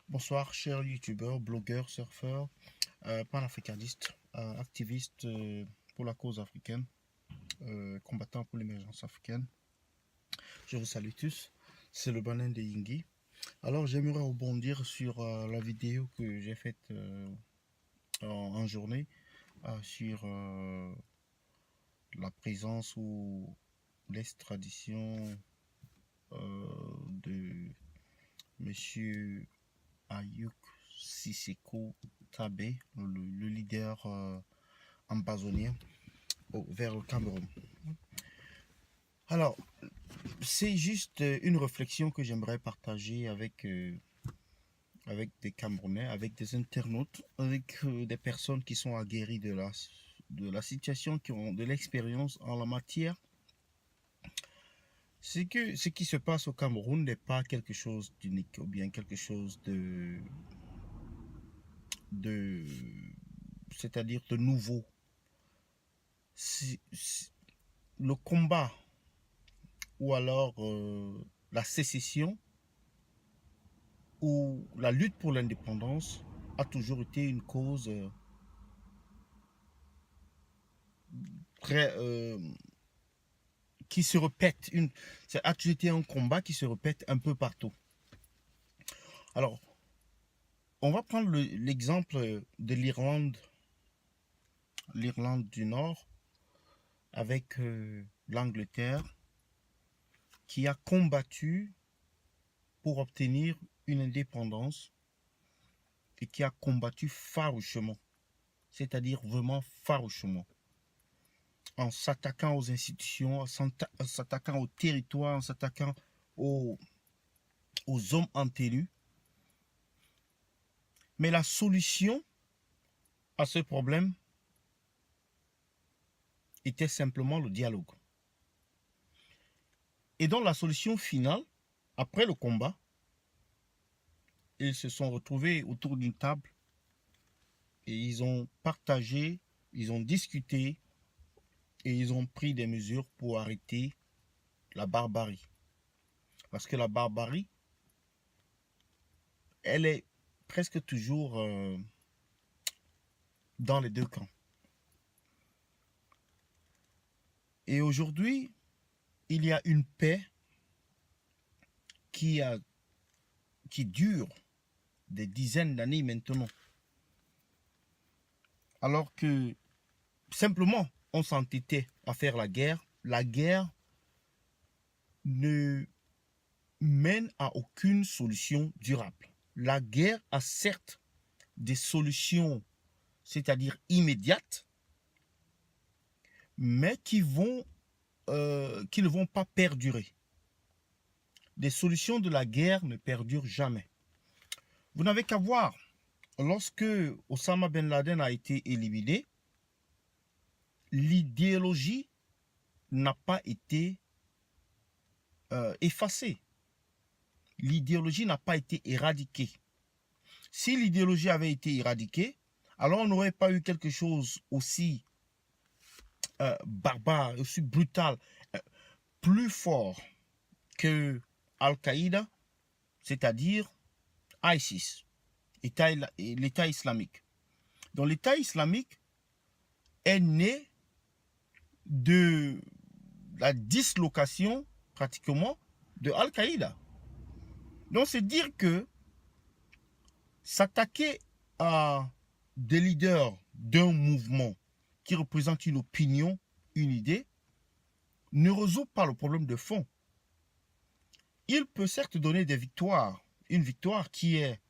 Bonsoir, chers youtubeurs, blogueurs, surfeurs, panafricanistes, activistes pour la cause africaine, combattants pour l'émergence africaine. Je vous salue tous. C'est le Banin de Yingi. Alors, j'aimerais rebondir sur la vidéo que j'ai faite en journée sur la présence ou l'extradition de Monsieur Ayuk Siseko Tabé, le leader amazonien, vers le Cameroun. Alors, c'est juste une réflexion que j'aimerais partager avec des Camerounais, avec des internautes, avec des personnes qui sont aguerries de la situation, qui ont de l'expérience en la matière. C'est que ce qui se passe au Cameroun n'est pas quelque chose d'unique ou bien quelque chose de c'est-à-dire de nouveau. Le combat ou alors la sécession ou la lutte pour l'indépendance a toujours été une cause très qui se répète. Ça a toujours été un combat qui se répète un peu partout. Alors, on va prendre l'exemple de l'Irlande du Nord avec l'Angleterre qui a combattu pour obtenir une indépendance et qui a combattu farouchement, c'est-à-dire vraiment farouchement, en s'attaquant aux institutions, en s'attaquant au territoire, en s'attaquant aux, aux hommes en tenue. Mais la solution à ce problème était simplement le dialogue. Et donc la solution finale, après le combat, ils se sont retrouvés autour d'une table et ils ont partagé, ils ont discuté et ils ont pris des mesures pour arrêter la barbarie. Parce que la barbarie, elle est presque toujours dans les deux camps. Et aujourd'hui, il y a une paix qui dure des dizaines d'années maintenant. Alors que simplement, on s'entêtait à faire la guerre. La guerre ne mène à aucune solution durable. La guerre a certes des solutions, c'est-à-dire immédiates, mais qui ne vont pas perdurer. Les solutions de la guerre ne perdurent jamais. Vous n'avez qu'à voir, lorsque Osama Ben Laden a été éliminé, l'idéologie n'a pas été effacée. L'idéologie n'a pas été éradiquée. Si l'idéologie avait été éradiquée, alors on n'aurait pas eu quelque chose aussi barbare, aussi brutal, plus fort que Al-Qaïda, c'est-à-dire ISIS, l'État islamique. Donc l'État islamique est né de la dislocation pratiquement de Al-Qaïda. Donc c'est dire que s'attaquer à des leaders d'un mouvement qui représente une opinion, une idée, ne résout pas le problème de fond. Il peut certes donner des victoires, une victoire qui est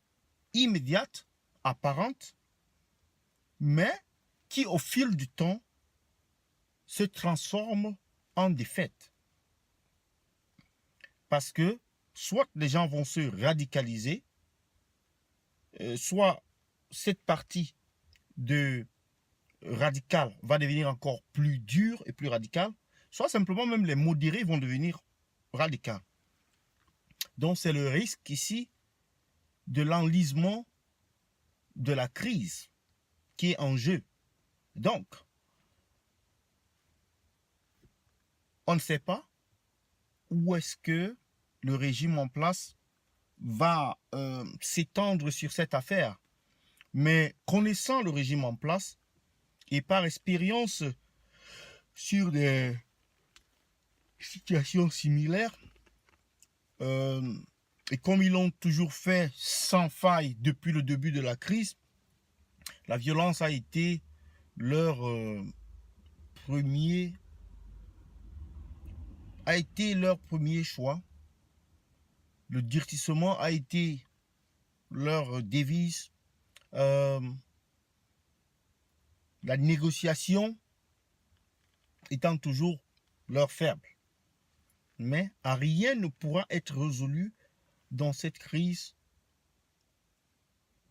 immédiate, apparente, mais qui au fil du temps se transforme en défaite. Parce que soit les gens vont se radicaliser, soit cette partie de radical va devenir encore plus dure et plus radicale, soit simplement même les modérés vont devenir radicaux. Donc c'est le risque ici de l'enlisement de la crise qui est en jeu. Donc, on ne sait pas où est-ce que le régime en place va s'étendre sur cette affaire. Mais connaissant le régime en place et par expérience sur des situations similaires, et comme ils l'ont toujours fait sans faille depuis le début de la crise, la violence a été leur premier choix. Le divertissement a été leur devise. La négociation étant toujours leur faible. Mais rien ne pourra être résolu dans cette crise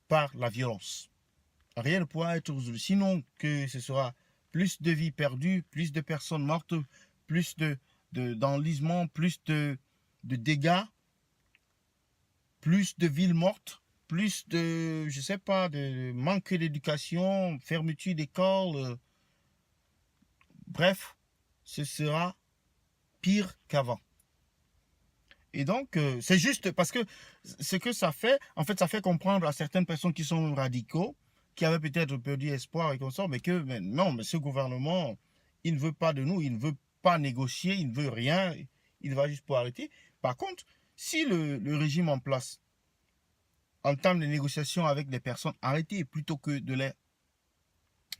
par la violence. Rien ne pourra être résolu. Sinon que ce sera plus de vies perdues, plus de personnes mortes, plus d'enlisement, plus de dégâts, plus de villes mortes, plus de, je sais pas, de manque d'éducation, fermeture d'écoles. Bref, ce sera pire qu'avant. Et donc, c'est juste parce que ce que ça fait, en fait, ça fait comprendre à certaines personnes qui sont radicaux, qui avaient peut-être perdu espoir et comme ça, mais que mais non, mais ce gouvernement, il ne veut pas de nous, il ne veut pas négocier, il ne veut rien, il va juste pour arrêter. Par contre, si le régime en place entame des négociations avec des personnes arrêtées plutôt que de les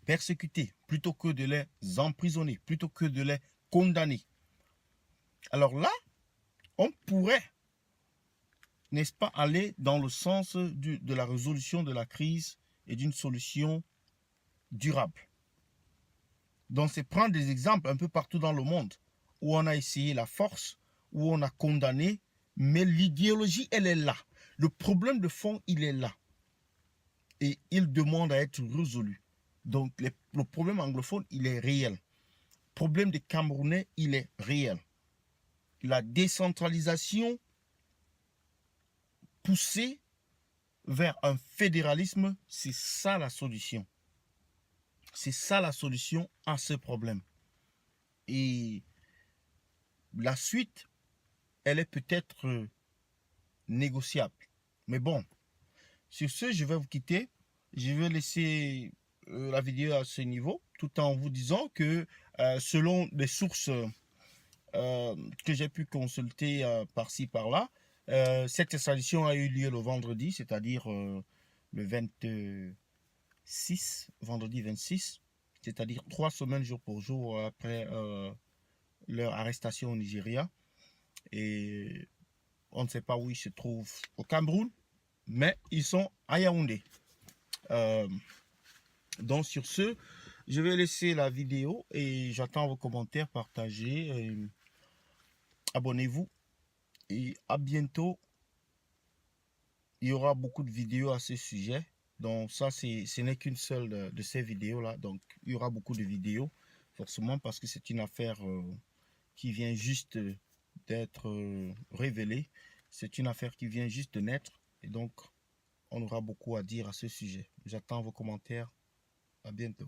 persécuter, plutôt que de les emprisonner, plutôt que de les condamner, alors là, on pourrait, n'est-ce pas, aller dans le sens de la résolution de la crise et d'une solution durable. Donc, c'est prendre des exemples un peu partout dans le monde où on a essayé la force, où on a condamné, mais l'idéologie, elle est là. Le problème de fond, il est là. Et il demande à être résolu. Donc, le problème anglophone, il est réel. Le problème des Camerounais, il est réel. La décentralisation poussée vers un fédéralisme, c'est ça la solution. C'est ça la solution à ce problème. Et la suite, elle est peut-être négociable. Mais bon, sur ce, je vais vous quitter. Je vais laisser la vidéo à ce niveau, tout en vous disant que selon les sources que j'ai pu consulter par-ci, par-là, cette extradition a eu lieu le vendredi, c'est-à-dire le 26, vendredi 26, c'est-à-dire 3 semaines jour pour jour après leur arrestation au Nigeria. Et on ne sait pas où ils se trouvent au Cameroun, mais ils sont à Yaoundé. Donc sur ce, je vais laisser la vidéo et j'attends vos commentaires, partagez, abonnez-vous et à bientôt. Il y aura beaucoup de vidéos à ce sujet. Donc ça, ce n'est qu'une seule de ces vidéos-là. Donc il y aura beaucoup de vidéos, forcément, parce que c'est une affaire qui vient juste d'être révélée. C'est une affaire qui vient juste de naître. Et donc, on aura beaucoup à dire à ce sujet. J'attends vos commentaires. À bientôt.